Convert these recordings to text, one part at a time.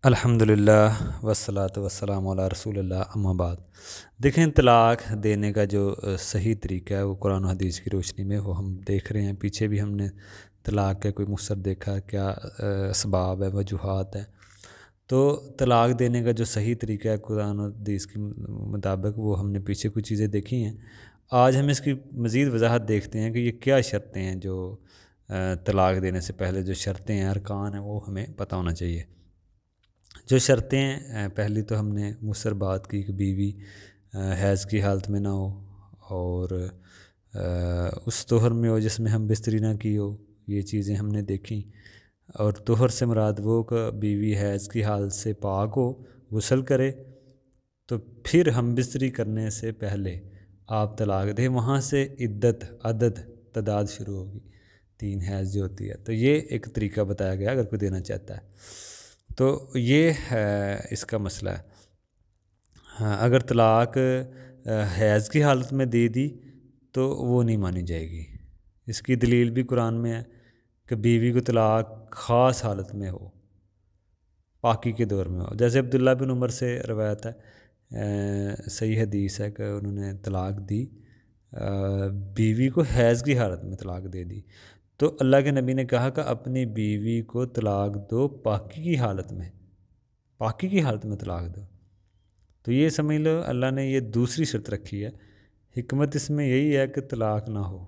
الحمدللہ والصلاۃ والسلام علی رسول اللہ اما بعد۔ دیکھیں، طلاق دینے کا جو صحیح طریقہ ہے وہ قرآن و حدیث کی روشنی میں وہ ہم دیکھ رہے ہیں۔ پیچھے بھی ہم نے طلاق کا کوئی مختصر دیکھا کیا اسباب ہے، وجوہات ہیں۔ تو طلاق دینے کا جو صحیح طریقہ ہے قرآن و حدیث کے مطابق وہ ہم نے پیچھے کچھ چیزیں دیکھی ہیں۔ آج ہم اس کی مزید وضاحت دیکھتے ہیں کہ یہ کیا شرطیں ہیں جو طلاق دینے سے پہلے جو شرطیں ہیں، ارکان ہیں، وہ ہمیں پتہ ہونا چاہیے۔ جو شرطیں ہیں، پہلی تو ہم نے مؤثر بات کی کہ بیوی حیض کی حالت میں نہ ہو، اور اس طہر میں ہو جس میں ہم بستری نہ کی ہو۔ یہ چیزیں ہم نے دیکھیں۔ اور طہر سے مراد وہ کہ بیوی حیض کی حالت سے پاک ہو، غسل کرے، تو پھر ہم بستری کرنے سے پہلے آپ طلاق دیں، وہاں سے عدد تعداد شروع ہوگی، 3 حیض جو ہوتی ہے۔ تو یہ ایک طریقہ بتایا گیا اگر کوئی دینا چاہتا ہے تو یہ اس کا مسئلہ ہے۔ ہاں، اگر طلاق حیض کی حالت میں دے دی تو وہ نہیں مانی جائے گی۔ اس کی دلیل بھی قرآن میں ہے کہ بیوی کو طلاق خاص حالت میں ہو، پاکی کے دور میں ہو۔ جیسے عبداللہ بن عمر سے روایت ہے، صحیح حدیث ہے کہ انہوں نے طلاق دی، بیوی کو حیض کی حالت میں طلاق دے دی۔ تو اللہ کے نبی نے کہا کہ اپنی بیوی کو طلاق دو پاکی کی حالت میں، پاکی کی حالت میں طلاق دو۔ تو یہ سمجھ لو اللہ نے یہ دوسری شرط رکھی ہے۔ حکمت اس میں یہی ہے کہ طلاق نہ ہو،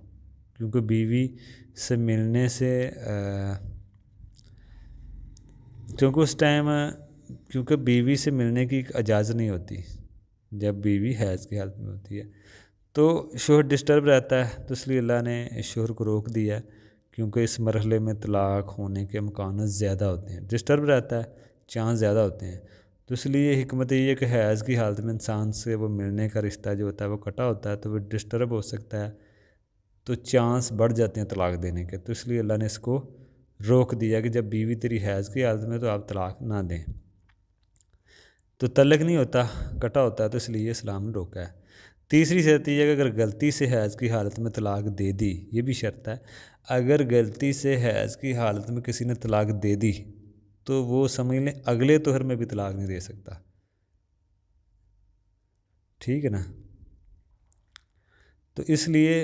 کیونکہ بیوی سے ملنے سے کیونکہ اس ٹائم کیونکہ بیوی سے ملنے کی اجازت نہیں ہوتی جب بیوی حیض کی حالت میں ہوتی ہے، تو شوہر ڈسٹرب رہتا ہے، تو اس لیے اللہ نے شوہر کو روک دیا ہے، کیونکہ اس مرحلے میں طلاق ہونے کے امکانات زیادہ ہوتے ہیں، ڈسٹرب رہتا ہے، چانس زیادہ ہوتے ہیں۔ تو اس لیے حکمت یہ ہے کہ حیض کی حالت میں انسان سے وہ ملنے کا رشتہ جو ہوتا ہے وہ کٹا ہوتا ہے، تو وہ ڈسٹرب ہو سکتا ہے، تو چانس بڑھ جاتے ہیں طلاق دینے کے۔ تو اس لیے اللہ نے اس کو روک دیا کہ جب بیوی تیری حیض کی حالت میں تو آپ طلاق نہ دیں۔ تو تعلق نہیں ہوتا، کٹا ہوتا ہے، تو اس لیے اسلام نے روکا ہے۔ تیسری شرط یہ ہے کہ اگر غلطی سے حیض کی حالت میں طلاق دے دی، یہ بھی شرط ہے، اگر غلطی سے حیض کی حالت میں کسی نے طلاق دے دی تو وہ سمجھ لیں اگلے طہر میں بھی طلاق نہیں دے سکتا، ٹھیک ہے نا؟ تو اس لیے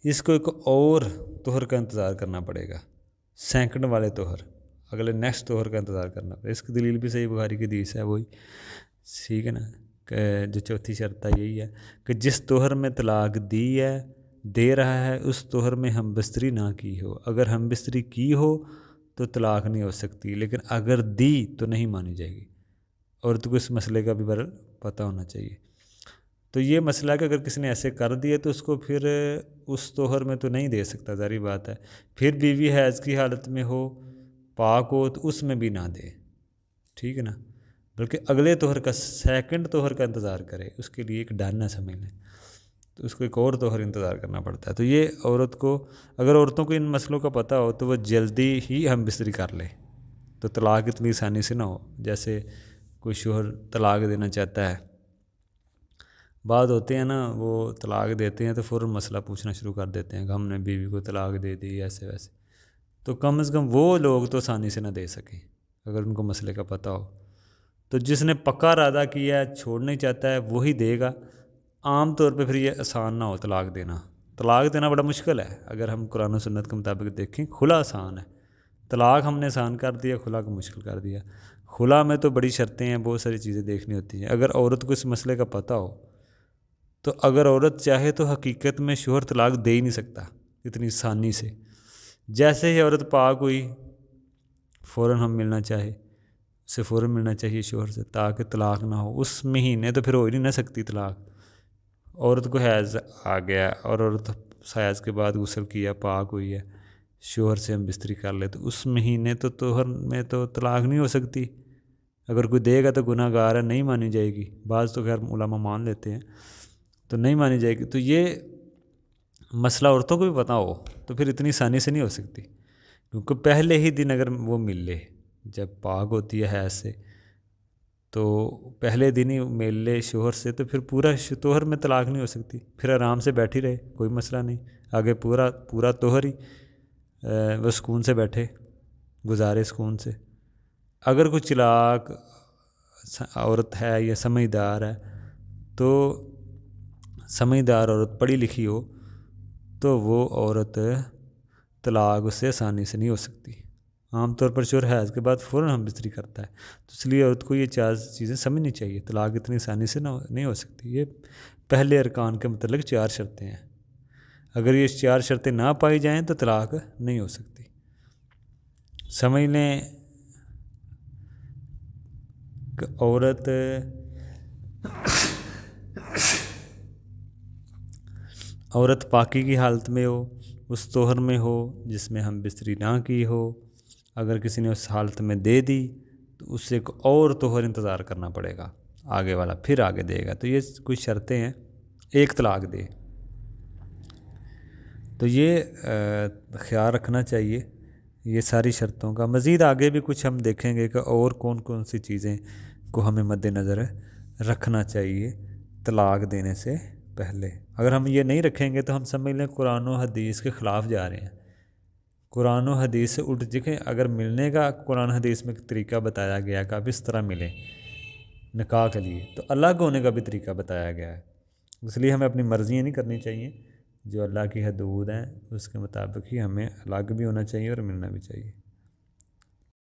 اس کو ایک اور طہر کا انتظار کرنا پڑے گا، سیکنڈ والے طہر، اگلے نیکسٹ طہر کا انتظار کرنا پڑے گا۔ اس کی دلیل بھی صحیح بخاری کی حدیث ہے وہی، ٹھیک ہے نا؟ کہ جو چوتھی شرط ہے یہی ہے کہ جس طہر میں طلاق دی ہے، دے رہا ہے، اس طہر میں ہم بستری نہ کی ہو۔ اگر ہم بستری کی ہو تو طلاق نہیں ہو سکتی، لیکن اگر دی تو نہیں مانی جائے گی۔ عورت کو اس مسئلے کا بھی پتہ ہونا چاہیے۔ تو یہ مسئلہ ہے کہ اگر کسی نے ایسے کر دیا تو اس کو پھر اس طہر میں تو نہیں دے سکتا، ظاہری بات ہے۔ پھر بیوی حیض کی حالت میں ہو، پاک ہو، تو اس میں بھی نہ دے، ٹھیک ہے نا؟ بلکہ اگلے طہر کا، سیکنڈ طہر کا انتظار کرے، اس کے لیے ایک ڈن ہے، سمجھ لیں، تو اس کو ایک اور طہر انتظار کرنا پڑتا ہے۔ تو یہ عورت کو، اگر عورتوں کو ان مسئلوں کا پتہ ہو تو وہ جلدی ہی ہم بستری کر لے، تو طلاق اتنی آسانی سے نہ ہو۔ جیسے کوئی شوہر طلاق دینا چاہتا ہے، بعض ہوتے ہیں نا وہ طلاق دیتے ہیں تو فوراً مسئلہ پوچھنا شروع کر دیتے ہیں کہ ہم نے بیوی کو طلاق دے دی ایسے ویسے، تو کم از کم وہ لوگ تو آسانی سے نہ دے سکیں اگر ان کو مسئلے کا پتہ ہو۔ تو جس نے پکا ارادہ کیا ہے، چھوڑنا ہی چاہتا ہے، وہی دے گا۔ عام طور پہ پھر یہ آسان نہ ہو طلاق دینا، طلاق دینا بڑا مشکل ہے۔ اگر ہم قرآن و سنت کے مطابق دیکھیں، خلا آسان ہے، طلاق ہم نے آسان کر دیا، خلا کو مشکل کر دیا۔ خلا میں تو بڑی شرطیں ہیں، بہت ساری چیزیں دیکھنی ہوتی ہیں۔ اگر عورت کو اس مسئلے کا پتہ ہو تو اگر عورت چاہے تو حقیقت میں شوہر طلاق دے ہی نہیں سکتا اتنی آسانی سے۔ جیسے ہی عورت پاک ہوئی، فوراً ہم ملنا چاہے، اسے فوراً ملنا چاہیے شوہر سے، تاکہ طلاق نہ ہو۔ اس مہینے تو پھر ہو ہی نہیں نہ سکتی طلاق۔ عورت کو حیض آ گیا اور عورت حیض کے بعد غسل کیا، پاک ہوئی ہے، شوہر سے ہم بستری کر لے، تو اس مہینے تو طہر میں تو طلاق نہیں ہو سکتی۔ اگر کوئی دے گا تو گناہ گار ہے، نہیں مانی جائے گی۔ بعض تو خیر علماء مان لیتے ہیں، تو نہیں مانی جائے گی۔ تو یہ مسئلہ عورتوں کو بھی پتہ ہو تو پھر اتنی آسانی سے نہیں ہو سکتی، کیونکہ پہلے ہی دن اگر وہ مل لے، جب پاک ہوتی ہے حیض سے، تو پہلے دن ہی مل لے شوہر سے، تو پھر پورا طہر میں طلاق نہیں ہو سکتی۔ پھر آرام سے بیٹھی رہے، کوئی مسئلہ نہیں، آگے پورا طہر ہی وہ سکون سے بیٹھے، گزارے سکون سے۔ اگر کوئی چلاک عورت ہے یا سمجھدار ہے تو سمجھدار عورت پڑھی لکھی ہو تو وہ عورت طلاق اس سے آسانی سے نہیں ہو سکتی۔ عام طور پر شوہر حیض کے بعد فوراً ہم بستری کرتا ہے، تو اس لیے عورت کو یہ 4 چیزیں سمجھنی چاہیے۔ طلاق اتنی آسانی سے نہیں ہو سکتی۔ یہ پہلے ارکان کے متعلق 4 شرطیں ہیں، اگر یہ 4 شرطیں نہ پائی جائیں تو طلاق نہیں ہو سکتی۔ سمجھ لیں کہ عورت پاکی کی حالت میں ہو، اس طہر میں ہو جس میں ہم بستری نہ کی ہو، اگر کسی نے اس حالت میں دے دی تو اس سے ایک اور طہر انتظار کرنا پڑے گا، آگے والا پھر آگے دے گا، تو یہ کچھ شرطیں ہیں۔ ایک طلاق دے تو یہ خیال رکھنا چاہیے یہ ساری شرطوں کا۔ مزید آگے بھی کچھ ہم دیکھیں گے کہ اور کون کون سی چیزیں کو ہمیں مد نظر رکھنا چاہیے طلاق دینے سے پہلے۔ اگر ہم یہ نہیں رکھیں گے تو ہم سمجھ لیں قرآن و حدیث کے خلاف جا رہے ہیں، قرآن و حدیث سے الٹ دیکھیں۔ اگر ملنے کا قرآن حدیث میں ایک طریقہ بتایا گیا کہ آپ اس طرح ملیں نکاح کے لیے، تو الگ ہونے کا بھی طریقہ بتایا گیا ہے۔ اس لیے ہمیں اپنی مرضیاں نہیں کرنی چاہیے، جو اللہ کی حدود ہیں اس کے مطابق ہی ہمیں الگ بھی ہونا چاہیے اور ملنا بھی چاہیے۔